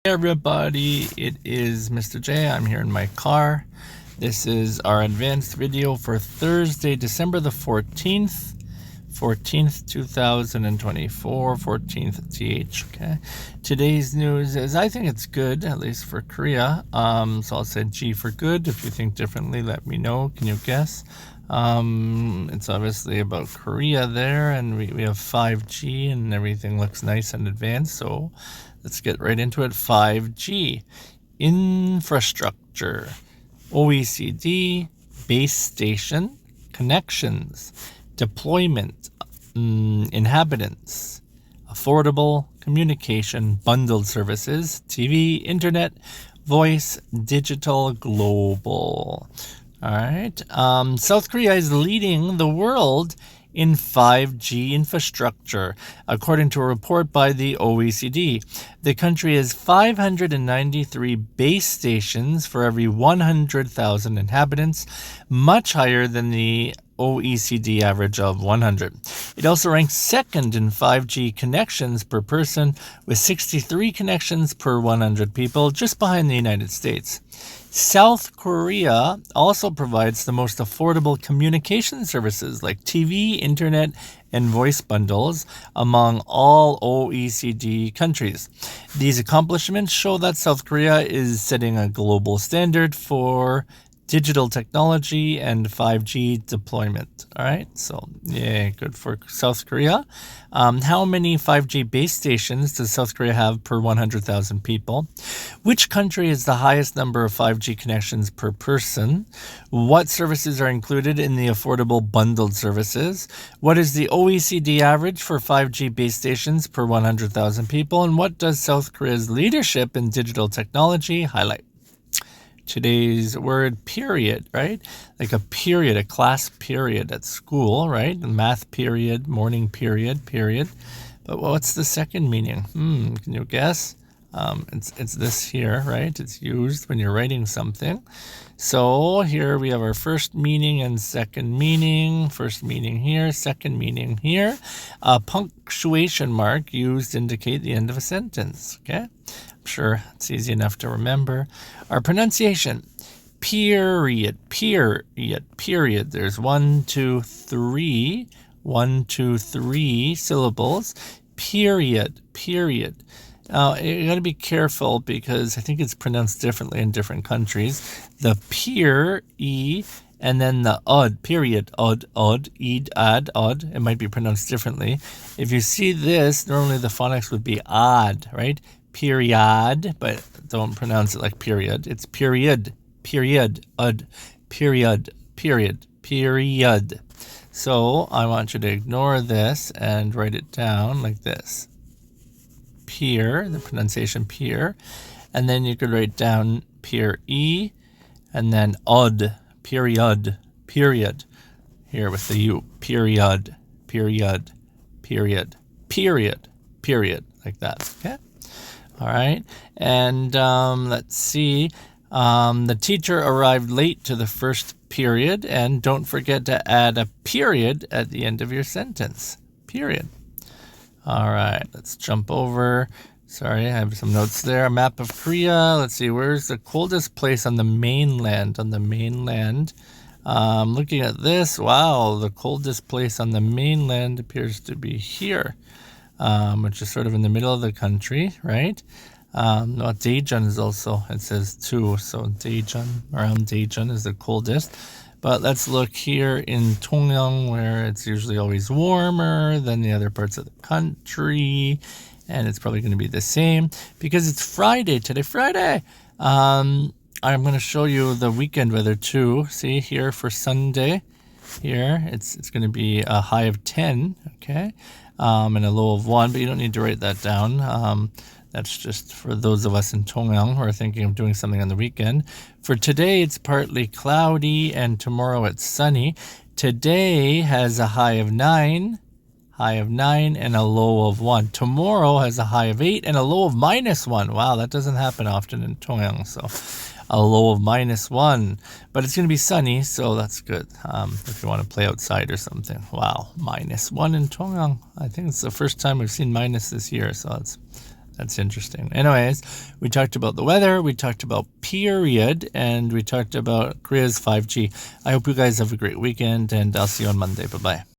Hey everybody, it is Mr. J. I'm here in my car. This is our advanced video for Thursday, December the 14th, 2024, 14th TH, okay? Today's news is, I think it's good, at least for Korea. So I'll say G for good. If you think differently, let me know. Can you guess? It's obviously about Korea there, and we have 5G and everything looks nice and advanced, so let's get right into it. 5G infrastructure, OECD, base station, connections, deployment, inhabitants, affordable communication, bundled services, TV, internet, voice, digital, global. All right. South Korea is leading the world in 5G infrastructure, according to a report by the OECD. The country has 593 base stations for every 100,000 inhabitants, much higher than the OECD average of 100. It also ranks second in 5G connections per person, with 63 connections per 100 people, just behind the United States. South Korea also provides the most affordable communication services like TV, internet, and voice bundles among all OECD countries. These accomplishments show that South Korea is setting a global standard for digital technology and 5G deployment. All right, so yeah, good for South Korea. How many 5G base stations does South Korea have per 100,000 people? Which country has the highest number of 5G connections per person? What services are included in the affordable bundled services? What is the OECD average for 5G base stations per 100,000 people? And what does South Korea's leadership in digital technology highlight? Today's word, period, right? Like a period, a class period at school, right? Math period, morning period, period. But what's the second meaning? Can you guess? It's this here, right? It's used when you're writing something. So here we have our first meaning and second meaning. First meaning here, second meaning here. A punctuation mark used to indicate the end of a sentence, okay? I'm sure it's easy enough to remember. Our pronunciation, period, period, period. There's 1, 2, 3 syllables. Period, period. You got to be careful because I think it's pronounced differently in different countries. The e, and then the period, ed, ad, it might be pronounced differently. If you see this, normally the phonics would be odd, right? Period, but don't pronounce it like period. It's period, period, period, period, period. So I want you to ignore this and write it down like this. Peer, the pronunciation peer, and then you could write down e, and then period, period, here with the u, period, period, period, period, period, like that, okay? All right, and let's see, the teacher arrived late to the first period, and don't forget to add a period at the end of your sentence, period. All right, let's jump over. Sorry, I have some notes there. A map of Korea. Let's see, where's the coldest place on the mainland? On the mainland. Looking at this, wow, the coldest place on the mainland appears to be here, which is sort of in the middle of the country, right? Daejeon is also, it says 2, so Daejeon, around Daejeon is the coldest. But let's look here in Tongyeong, where it's usually always warmer than the other parts of the country. And it's probably going to be the same because it's Friday today. Friday! I'm going to show you the weekend weather too. See here for Sunday. Here, it's going to be a high of 10, okay? And a low of 1, but you don't need to write that down. That's just for those of us in Tongyeong who are thinking of doing something on the weekend. For today, it's partly cloudy, and tomorrow it's sunny. Today has a high of 9, and a low of 1. Tomorrow has a high of 8 and a low of -1. Wow, that doesn't happen often in Tongyeong, so a low of -1. But it's going to be sunny, so that's good if you want to play outside or something. Wow, -1 in Tongyeong. I think it's the first time we've seen minus this year, so That's interesting. Anyways, we talked about the weather, we talked about period, and we talked about Korea's 5G. I hope you guys have a great weekend, and I'll see you on Monday. Bye-bye.